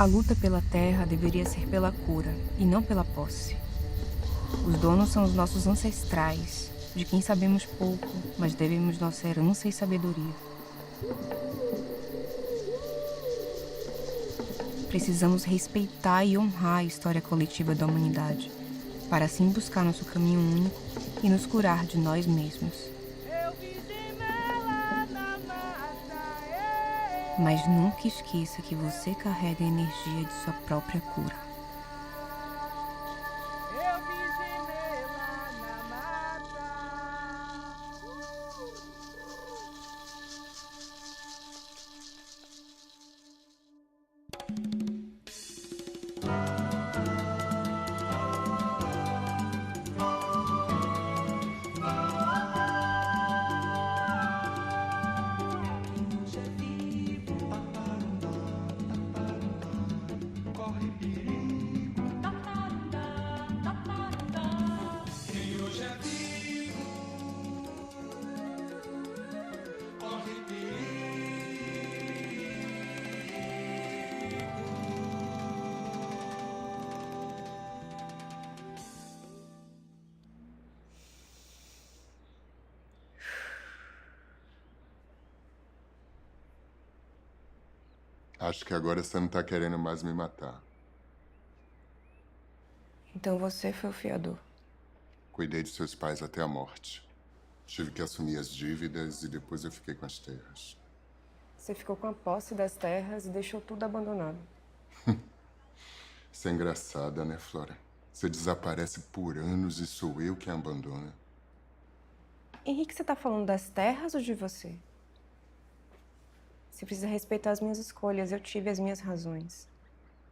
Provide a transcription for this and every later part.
A luta pela terra deveria ser pela cura e não pela posse. Os donos são os nossos ancestrais, de quem sabemos pouco, mas devemos nossa herança e sabedoria. Precisamos respeitar e honrar a história coletiva da humanidade, para assim buscar nosso caminho único e nos curar de nós mesmos. Mas nunca esqueça que você carrega a energia de sua própria cura. Acho que agora você não tá querendo mais me matar. Então você foi o fiador. Cuidei de seus pais até a morte. Tive que assumir as dívidas e depois eu fiquei com as terras. Você ficou com a posse das terras e deixou tudo abandonado. Isso é engraçada, né, Flora? Você desaparece por anos e sou eu quem abandona. Henrique, você tá falando das terras ou de você? Você precisa respeitar as minhas escolhas. Eu tive as minhas razões.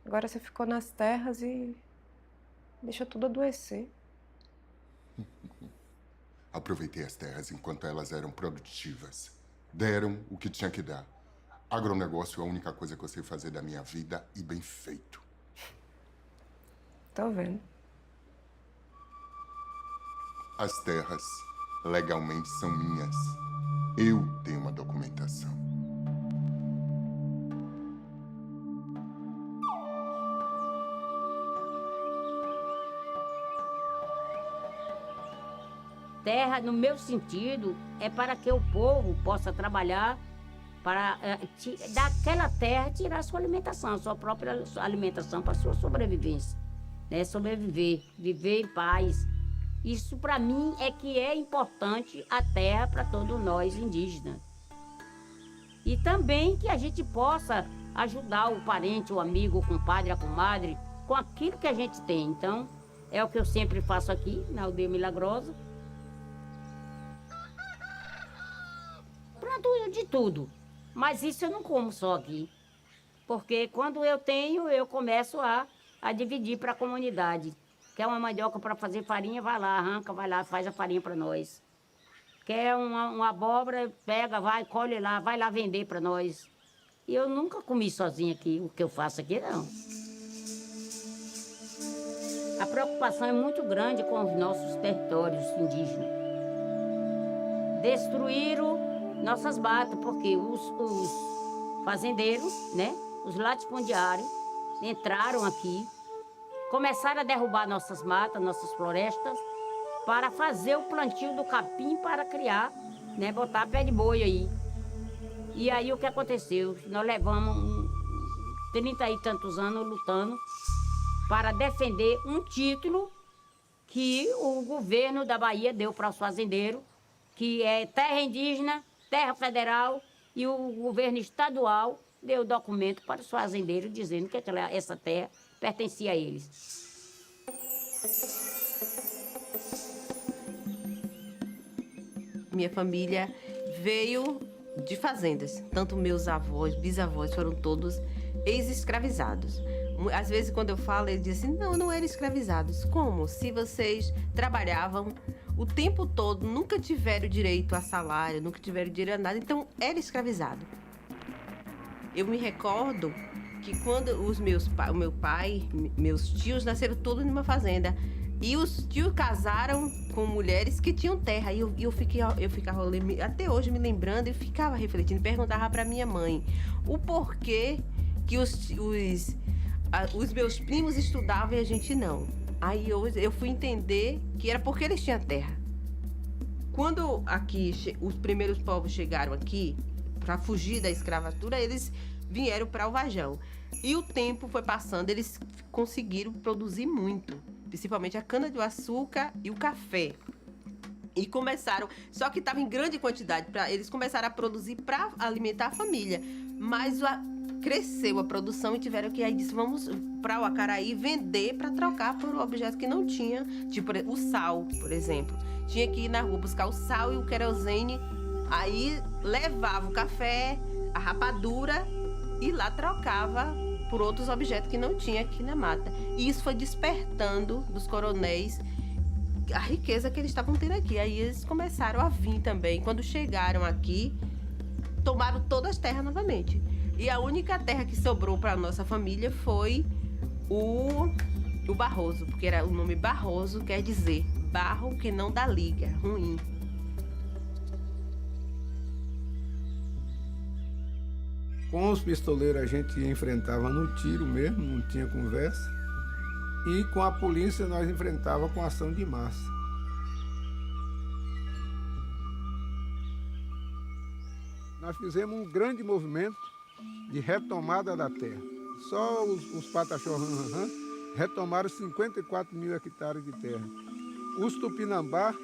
Agora você ficou nas terras e deixa tudo adoecer. Aproveitei as terras enquanto elas eram produtivas. Deram o que tinha que dar. Agronegócio é a única coisa que eu sei fazer da minha vida e bem feito. Tô vendo. As terras, legalmente, são minhas. Eu tenho uma documentação. Terra, no meu sentido, é para que o povo possa trabalhar para daquela terra tirar sua alimentação, sua própria alimentação para sua sobrevivência, né? Sobreviver, viver em paz. Isso para mim é que é importante a terra para todos nós indígenas. E também que a gente possa ajudar o parente, o amigo, o compadre, a comadre, com aquilo que a gente tem. Então, é o que eu sempre faço aqui na Aldeia Milagrosa. De tudo, mas isso eu não como só aqui, porque quando eu tenho, eu começo a dividir para a comunidade. Quer uma mandioca para fazer farinha, vai lá, arranca, vai lá, faz a farinha para nós. Quer uma abóbora, pega, vai, colhe lá, vai lá vender para nós. E eu nunca comi sozinha aqui, o que eu faço aqui não. A preocupação é muito grande com os nossos territórios indígenas. Destruíram nossas matas, porque os fazendeiros, né, os latifundiários, entraram aqui, começaram a derrubar nossas matas, nossas florestas, para fazer o plantio do capim para criar, né, botar pé de boi aí. E aí o que aconteceu? Nós levamos 30 e tantos anos lutando para defender um título que o governo da Bahia deu para os fazendeiros, que é terra indígena, terra federal, e o governo estadual deu documento para os fazendeiros dizendo que essa terra pertencia a eles. Minha família veio de fazendas. Tanto meus avós, bisavós foram todos ex-escravizados. Às vezes, quando eu falo, eles dizem assim, não eram escravizados. Como? Se vocês trabalhavam o tempo todo, nunca tiveram direito a salário, nunca tiveram direito a nada, então era escravizado. Eu me recordo que quando o meu pai, meus tios nasceram todos numa fazenda. E os tios casaram com mulheres que tinham terra. E eu ficava até hoje me lembrando e ficava refletindo, perguntava para minha mãe o porquê que os os meus primos estudavam e a gente não. Aí eu fui entender que era porque eles tinham terra. Quando os primeiros povos chegaram aqui, para fugir da escravatura, eles vieram para o Varjão. E o tempo foi passando, eles conseguiram produzir muito, principalmente a cana-de-açúcar e o café. E começaram, só que estava em grande quantidade, eles começaram a produzir para alimentar a família. Mas cresceu a produção e tiveram que, aí disse, vamos para o Acaraí vender para trocar por objetos que não tinha, tipo o sal, por exemplo. Tinha que ir na rua buscar o sal e o querosene, aí levava o café, a rapadura e lá trocava por outros objetos que não tinha aqui na mata. E isso foi despertando dos coronéis a riqueza que eles estavam tendo aqui. Aí eles começaram a vir também. Quando chegaram aqui, tomaram todas as terras novamente. E a única terra que sobrou para a nossa família foi o Barroso, porque era o nome Barroso, quer dizer barro que não dá liga, ruim. Com os pistoleiros a gente enfrentava no tiro mesmo, não tinha conversa. E com a polícia nós enfrentava com ação de massa. Nós fizemos um grande movimento de retomada da terra. Só os Pataxó retomaram 54 mil hectares de terra. Os Tupinambá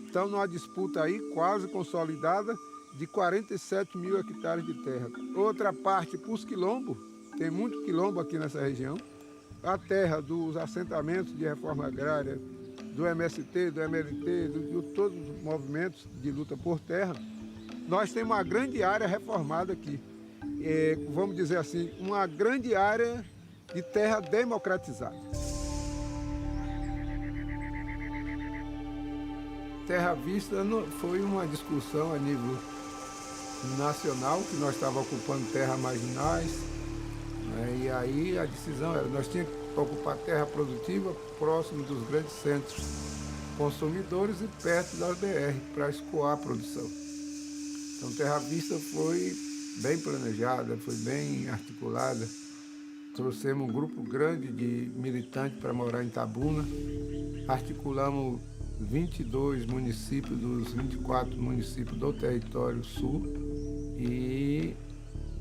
estão numa disputa aí quase consolidada de 47 mil hectares de terra. Outra parte para os quilombos, tem muito quilombo aqui nessa região. A terra dos assentamentos de reforma agrária, do MST, do MLT, de todos os movimentos de luta por terra, nós temos uma grande área reformada aqui. Vamos dizer assim, uma grande área de terra democratizada. Terra Vista foi uma discussão a nível nacional, que nós estávamos ocupando terras marginais, né? E aí a decisão era, nós tínhamos que ocupar terra produtiva próximo dos grandes centros consumidores e perto das BR, para escoar a produção. Então Terra Vista foi bem planejada, foi bem articulada. Trouxemos um grupo grande de militantes para morar em Tabuna, articulamos 22 municípios dos 24 municípios do território sul e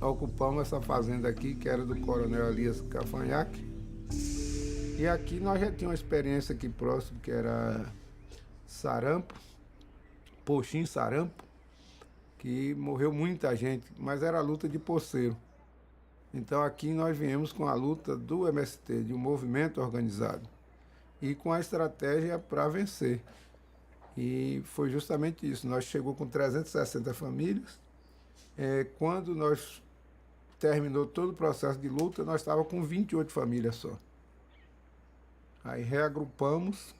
ocupamos essa fazenda aqui, que era do Coronel Elias Cafanhaque. E aqui nós já tínhamos uma experiência aqui próximo, que era Sarampo, Poxim Sarampo, que morreu muita gente, mas era a luta de poceiro. Então aqui nós viemos com a luta do MST, de um movimento organizado, e com a estratégia para vencer. E foi justamente isso. Nós chegamos com 360 famílias. Quando nós terminou todo o processo de luta, nós estávamos com 28 famílias só. Aí reagrupamos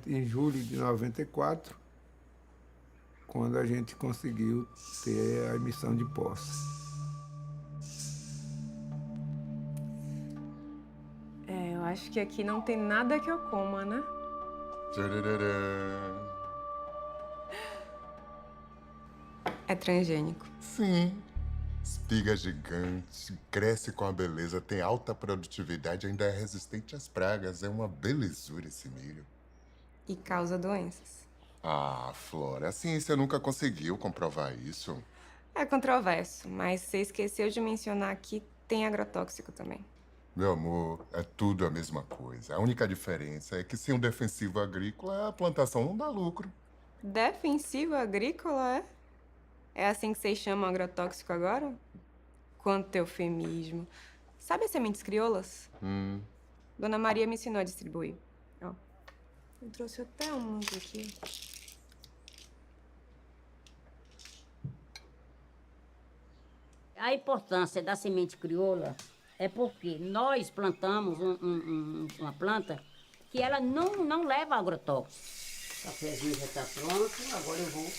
em julho de 94, quando a gente conseguiu ter a emissão de posse. Eu acho que aqui não tem nada que eu coma, né? Tchararã. É transgênico. Sim. Espiga gigante, cresce com a beleza, tem alta produtividade, ainda é resistente às pragas. É uma belezura esse milho. E causa doenças. Ah, Flora, a ciência nunca conseguiu comprovar isso. É controverso, mas você esqueceu de mencionar que tem agrotóxico também. Meu amor, é tudo a mesma coisa. A única diferença é que sem um defensivo agrícola, a plantação não dá lucro. Defensivo agrícola, é? É assim que vocês chamam agrotóxico agora? Quanto eufemismo. Sabe as sementes crioulas? Dona Maria me ensinou a distribuir. Ó, eu trouxe até um aqui. A importância da semente crioula é porque nós plantamos uma planta que ela não leva agrotóxico. O cafezinho já está pronto, agora eu vou...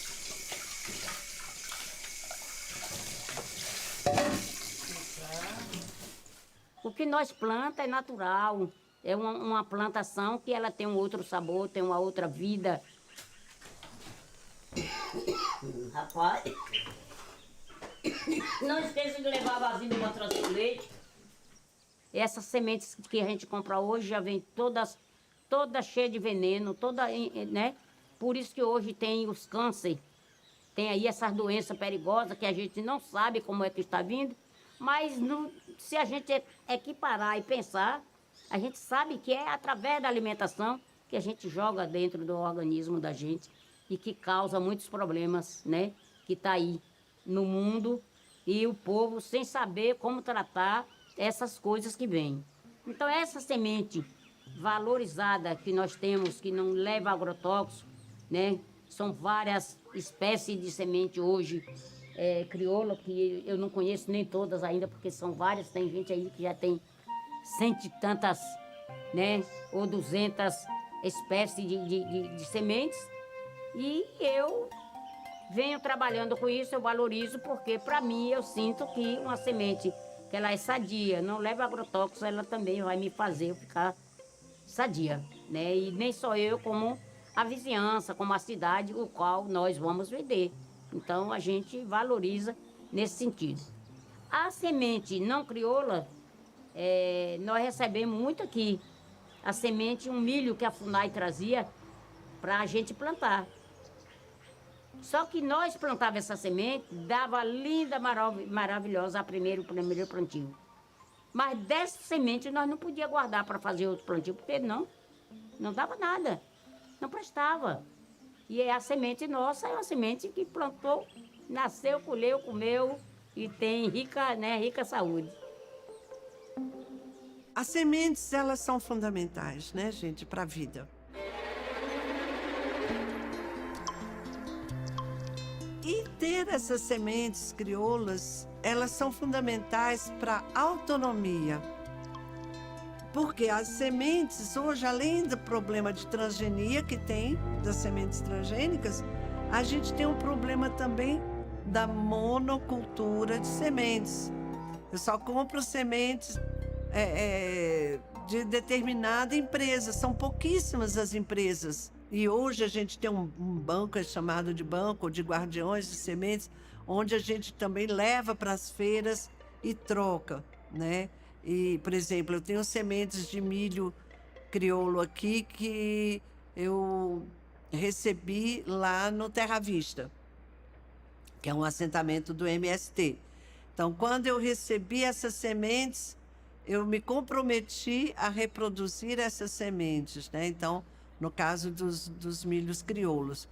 O que nós planta é natural, é uma plantação que ela tem um outro sabor, tem uma outra vida. Não esqueça de levar vasilha para trazer o leite. Essas sementes que a gente compra hoje já vem todas cheias de veneno, né? Por isso que hoje tem os câncer, tem aí essas doenças perigosas que a gente não sabe como é que está vindo, mas se a gente equiparar e pensar, a gente sabe que é através da alimentação que a gente joga dentro do organismo da gente e que causa muitos problemas, né? Que está aí no mundo e o povo sem saber como tratar essas coisas que vêm. Então, essa semente valorizada que nós temos, que não leva agrotóxico, né? São várias espécies de semente hoje, crioula, que eu não conheço nem todas ainda, porque são várias. Tem gente aí que já tem 100 e tantas, né? Ou 200 espécies de sementes. E eu venho trabalhando com isso, eu valorizo, porque para mim eu sinto que uma semente que ela é sadia, não leva agrotóxicos, ela também vai me fazer eu ficar sadia, né? E nem só eu, como a vizinhança, como a cidade, o qual nós vamos vender. Então a gente valoriza nesse sentido. A semente não crioula, nós recebemos muito aqui. A semente, um milho que a FUNAI trazia para a gente plantar. Só que nós plantávamos essa semente, dava linda, maravilhosa o primeiro plantio. Mas dessa semente nós não podíamos guardar para fazer outro plantio, porque não dava nada, não prestava. E a semente nossa é uma semente que plantou, nasceu, colheu, comeu e tem rica saúde. As sementes, elas são fundamentais, né, gente, para a vida. E ter essas sementes crioulas, elas são fundamentais para a autonomia. Porque as sementes, hoje, além do problema de transgenia que tem, das sementes transgênicas, a gente tem um problema também da monocultura de sementes. Eu só compro sementes de determinada empresa, são pouquíssimas as empresas. E hoje a gente tem um banco chamado de Banco de Guardiões de Sementes, onde a gente também leva para as feiras e troca, né? E, por exemplo, eu tenho sementes de milho crioulo aqui que eu recebi lá no Terra Vista, que é um assentamento do MST. Então, quando eu recebi essas sementes, eu me comprometi a reproduzir essas sementes, né? Então, no caso dos milhos crioulos.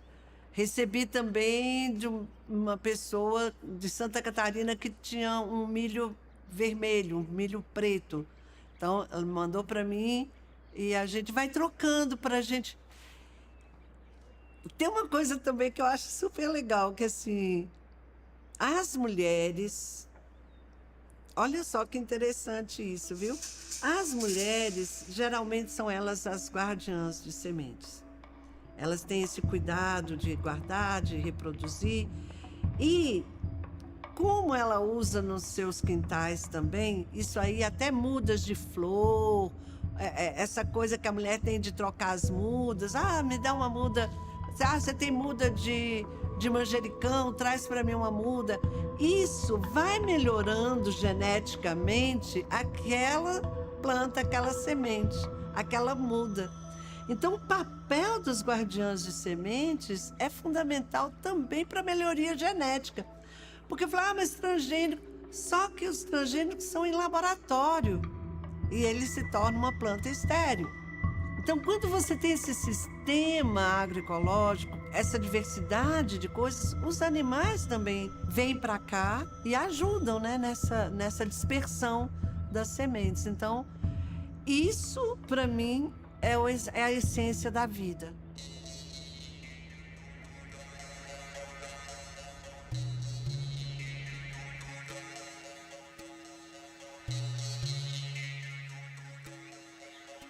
Recebi também de uma pessoa de Santa Catarina que tinha um milho vermelho, um milho preto. Então, ela mandou para mim e a gente vai trocando para a gente. Tem uma coisa também que eu acho super legal, que assim, as mulheres... Olha só que interessante isso, viu? As mulheres, geralmente são elas as guardiãs de sementes. Elas têm esse cuidado de guardar, de reproduzir. E como ela usa nos seus quintais também, isso aí até mudas de flor, essa coisa que a mulher tem de trocar as mudas. Ah, me dá uma muda. Ah, você tem muda de manjericão, traz para mim uma muda. Isso vai melhorando geneticamente aquela planta, aquela semente, aquela muda. Então, o papel dos guardiãs de sementes é fundamental também para a melhoria genética. Porque falar, mas transgênico, só que os transgênicos são em laboratório e eles se tornam uma planta estéril. Então, quando você tem esse sistema agroecológico, essa diversidade de coisas, os animais também vêm para cá e ajudam, né, nessa dispersão das sementes. Então, isso, para mim, é a essência da vida.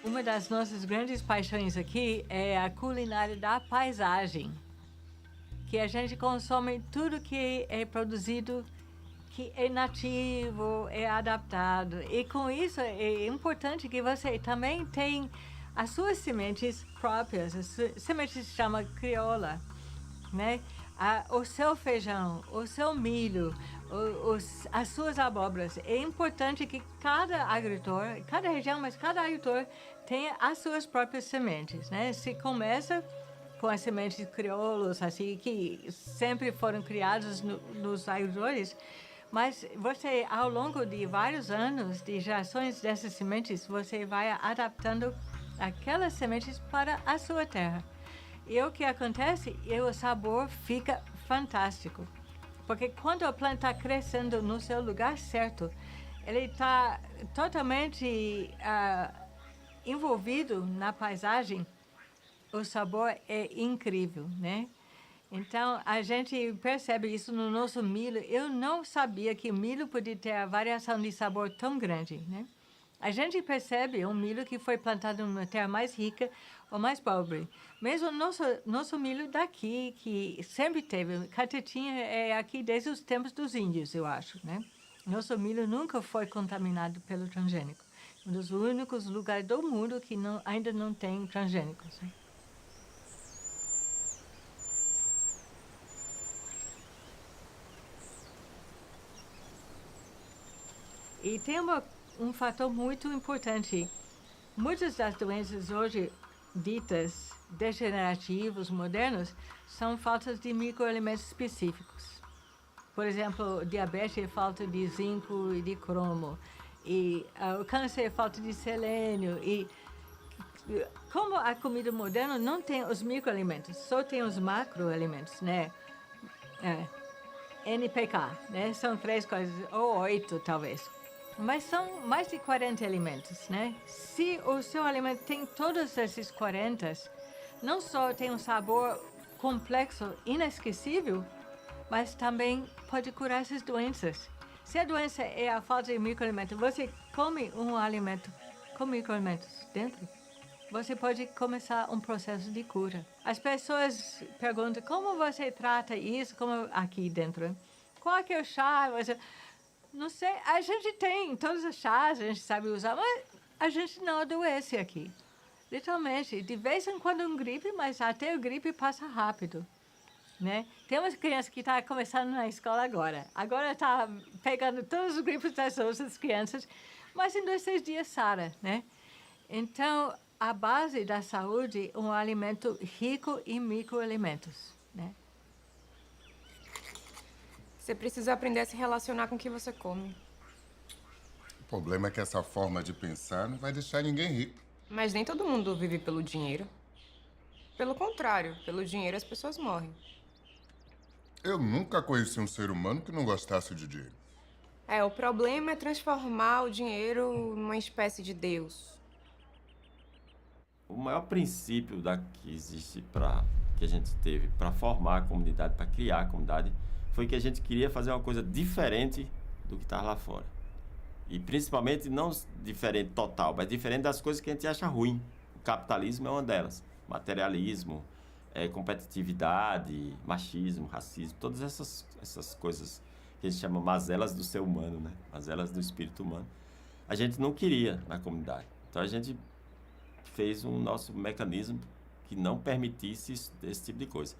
Uma das nossas grandes paixões aqui é a culinária da paisagem, que a gente consome tudo que é produzido, que é nativo, é adaptado. E com isso é importante que você também tenha as suas sementes próprias, as sementes se chama crioula. né? O seu feijão, o seu milho, as suas abóboras. É importante que cada agricultor, cada região, mas cada agricultor tenha as suas próprias sementes, né? Se começa com as sementes crioulos, assim, que sempre foram criadas nos agricultores, mas você, ao longo de vários anos, de gerações dessas sementes, você vai adaptando aquelas sementes para a sua terra. E o que acontece? O sabor fica fantástico. Porque quando a planta está crescendo no seu lugar certo, ele está totalmente envolvido na paisagem, o sabor é incrível, né? Então, a gente percebe isso no nosso milho. Eu não sabia que o milho podia ter a variação de sabor tão grande, né? A gente percebe um milho que foi plantado numa terra mais rica ou mais pobre. Mesmo o nosso milho daqui, que sempre teve. Catetinha é aqui desde os tempos dos índios, eu acho, né? Nosso milho nunca foi contaminado pelo transgênico. Um dos únicos lugares do mundo que ainda não tem transgênicos, né? E tem um fator muito importante. Muitas das doenças hoje ditas degenerativas, modernas, são faltas de microelementos específicos. Por exemplo, diabetes é falta de zinco e de cromo. E o câncer é falta de selênio. E como a comida moderna não tem os microelementos, só tem os macroelementos, né? NPK, né? São 3 coisas, ou 8 talvez. Mas são mais de 40 alimentos, né? Se o seu alimento tem todos esses 40, não só tem um sabor complexo, inesquecível, mas também pode curar essas doenças. Se a doença é a falta de microelementos, você come um alimento com microelementos dentro, você pode começar um processo de cura. As pessoas perguntam como você trata isso, como aqui dentro. Qual que é o chá? Não sei, a gente tem todos os chás, a gente sabe usar, mas a gente não adoece aqui. Literalmente, de vez em quando um gripe, mas até o gripe passa rápido, né? Tem umas crianças que estão começando na escola agora. Agora está pegando todos os gripes das outras crianças, mas em 2, 3 dias sara, né? Então, a base da saúde é um alimento rico em microelementos, né? Você precisa aprender a se relacionar com o que você come. O problema é que essa forma de pensar não vai deixar ninguém rico. Mas nem todo mundo vive pelo dinheiro. Pelo contrário, pelo dinheiro as pessoas morrem. Eu nunca conheci um ser humano que não gostasse de dinheiro. O problema é transformar o dinheiro numa espécie de Deus. O maior princípio que existe que a gente teve para formar a comunidade, para criar a comunidade, foi que a gente queria fazer uma coisa diferente do que estava lá fora. E principalmente não diferente total, mas diferente das coisas que a gente acha ruim. O capitalismo é uma delas. Materialismo, competitividade, machismo, racismo, todas essas coisas que a gente chama mazelas do ser humano, né? Mazelas do espírito humano. A gente não queria na comunidade. Então a gente fez um nosso mecanismo que não permitisse esse tipo de coisa.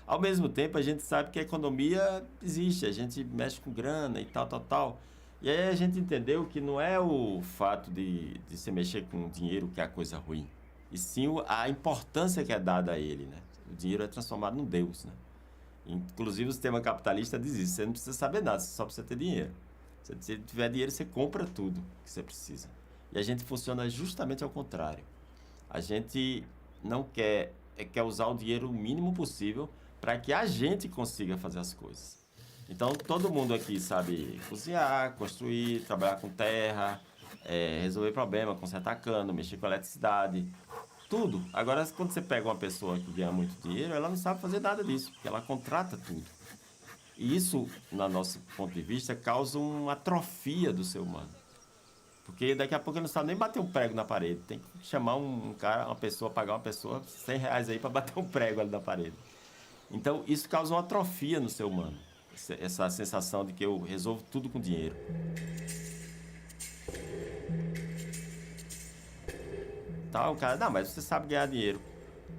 Ao mesmo tempo, a gente sabe que a economia existe, a gente mexe com grana e tal. E aí a gente entendeu que não é o fato de se mexer com dinheiro que é a coisa ruim, e sim a importância que é dada a ele, né? O dinheiro é transformado num Deus, né? Inclusive o sistema capitalista diz isso, você não precisa saber nada, você só precisa ter dinheiro. Se você tiver dinheiro, você compra tudo que você precisa. E a gente funciona justamente ao contrário. A gente não quer usar o dinheiro o mínimo possível para que a gente consiga fazer as coisas. Então, todo mundo aqui sabe cozinhar, construir, trabalhar com terra, resolver problema, consertar cano, mexer com eletricidade, tudo. Agora, quando você pega uma pessoa que ganha muito dinheiro, ela não sabe fazer nada disso, porque ela contrata tudo. E isso, no nosso ponto de vista, causa uma atrofia do ser humano. Porque daqui a pouco ele não sabe nem bater um prego na parede. Tem que chamar pagar uma pessoa R$100 aí para bater um prego ali na parede. Então, isso causa uma atrofia no ser humano. Essa sensação de que eu resolvo tudo com dinheiro. Tá, o cara, não, mas você sabe ganhar dinheiro.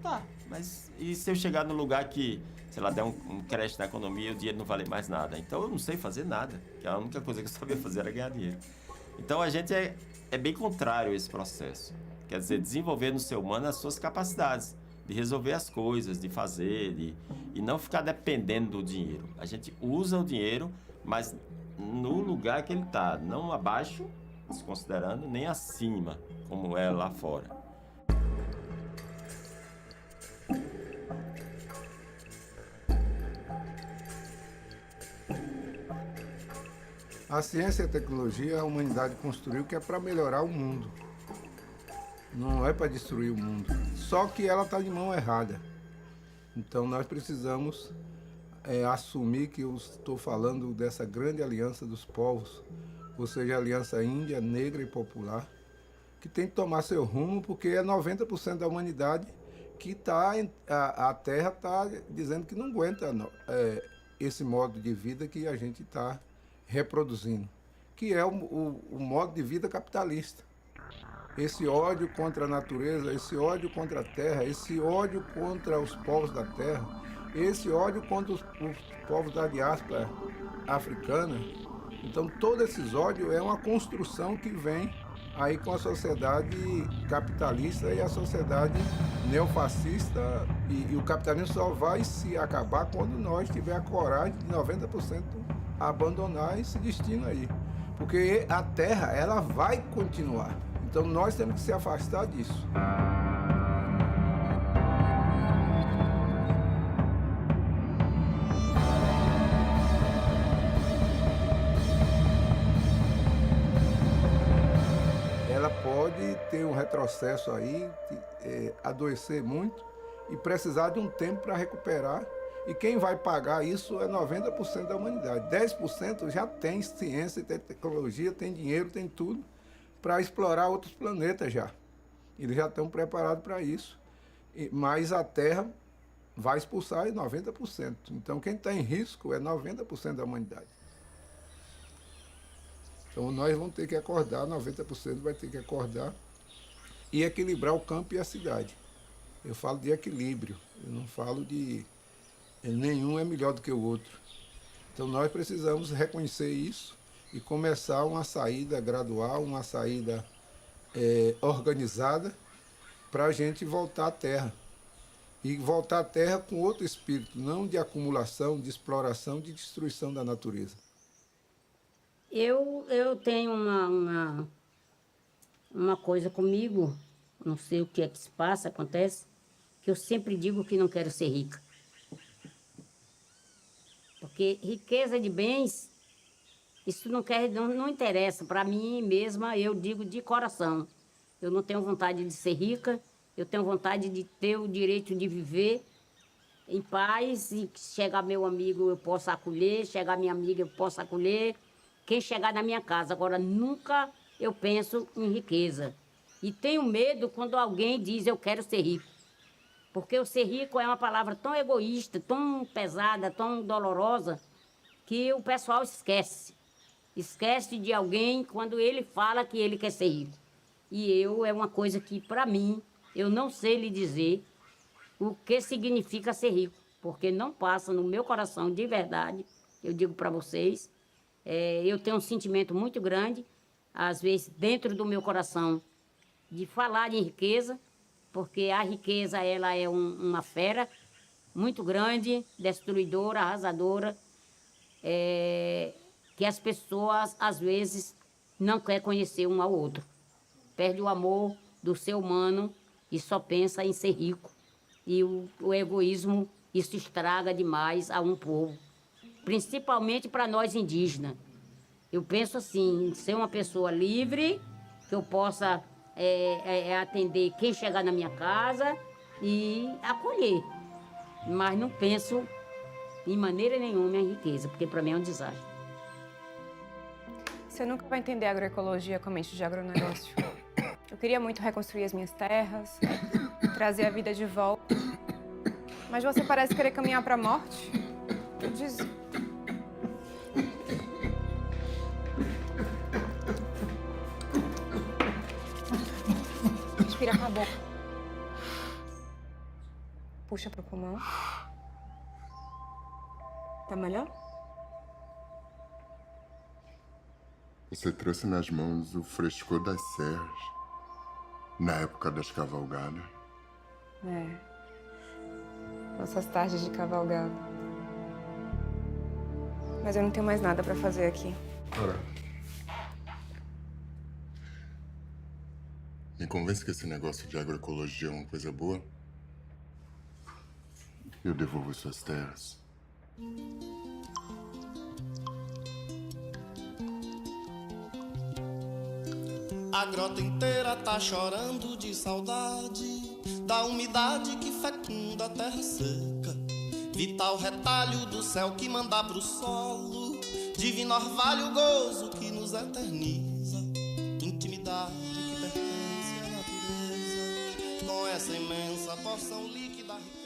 Tá, mas e se eu chegar num lugar que se ela der um crédito na economia, o dinheiro não vale mais nada. Então eu não sei fazer nada, que a única coisa que eu sabia fazer era ganhar dinheiro. Então a gente é bem contrário a esse processo. Quer dizer, desenvolver no ser humano as suas capacidades de resolver as coisas, de fazer, e não ficar dependendo do dinheiro. A gente usa o dinheiro, mas no lugar que ele está, não abaixo, desconsiderando, nem acima, como é lá fora. A ciência e a tecnologia a humanidade construiu que é para melhorar o mundo. Não é para destruir o mundo. Só que ela está de mão errada. Então nós precisamos assumir que eu estou falando dessa grande aliança dos povos, ou seja, a aliança índia, negra e popular, que tem que tomar seu rumo, porque é 90% da humanidade que está... A Terra está dizendo que não aguenta esse modo de vida que a gente está reproduzindo, que é o modo de vida capitalista. Esse ódio contra a natureza, esse ódio contra a terra, esse ódio contra os povos da terra, esse ódio contra os povos da diáspora africana. Então, todos esses ódios é uma construção que vem aí com a sociedade capitalista e a sociedade neofascista, e o capitalismo só vai se acabar quando nós tiver a coragem de 90% abandonar esse destino aí. Porque a terra, ela vai continuar. Então nós temos que se afastar disso. Ela pode ter um retrocesso aí, adoecer muito e precisar de um tempo para recuperar. E quem vai pagar isso é 90% da humanidade. 10% já tem ciência, tem tecnologia, tem dinheiro, tem tudo para explorar outros planetas já. Eles já estão preparados para isso. Mas a Terra vai expulsar 90%. Então quem está em risco é 90% da humanidade. Então nós vamos ter que acordar, 90% vai ter que acordar e equilibrar o campo e a cidade. Eu falo de equilíbrio, eu não falo de... Nenhum é melhor do que o outro. Então nós precisamos reconhecer isso e começar uma saída gradual, uma saída organizada para a gente voltar à terra. E voltar à terra com outro espírito, não de acumulação, de exploração, de destruição da natureza. Eu tenho uma coisa comigo, não sei o que é que se passa, acontece, que eu sempre digo que não quero ser rica. Porque riqueza de bens, isso não interessa. Para mim mesma, eu digo de coração. Eu não tenho vontade de ser rica, eu tenho vontade de ter o direito de viver em paz, e chegar meu amigo eu posso acolher, chegar minha amiga eu posso acolher, quem chegar na minha casa. Agora, nunca eu penso em riqueza. E tenho medo quando alguém diz eu quero ser rico. Porque o ser rico é uma palavra tão egoísta, tão pesada, tão dolorosa, que o pessoal esquece. Esquece de alguém quando ele fala que ele quer ser rico. E é uma coisa que, para mim, eu não sei lhe dizer o que significa ser rico. Porque não passa no meu coração de verdade, eu digo para vocês. Eu tenho um sentimento muito grande, às vezes, dentro do meu coração, de falar em riqueza, porque a riqueza ela é uma fera muito grande, destruidora, arrasadora, que as pessoas, às vezes, não querem conhecer um ao outro. Perde o amor do ser humano e só pensa em ser rico. E o egoísmo, isso estraga demais a um povo, principalmente para nós indígenas. Eu penso assim, ser uma pessoa livre, que eu possa... atender quem chegar na minha casa e acolher. Mas não penso em maneira nenhuma em riqueza, porque para mim é um desastre. Você nunca vai entender a agroecologia com a mente de agronegócio. Eu queria muito reconstruir as minhas terras, trazer a vida de volta. Mas você parece querer caminhar para a morte. Eu disse... Respira com a boca. Puxa pro pulmão. Tá melhor? Você trouxe nas mãos o frescor das serras, na época das cavalgadas. É. Nossas tardes de cavalgada. Mas eu não tenho mais nada pra fazer aqui. Ora. Me convence que esse negócio de agroecologia é uma coisa boa. Eu devolvo suas terras. A grota inteira tá chorando de saudade da umidade que fecunda a terra seca. Vital retalho do céu que manda pro solo, divino orvalho gozo que nos eterniza. Intimidade que pertence à natureza, com essa imensa porção líquida riqueza.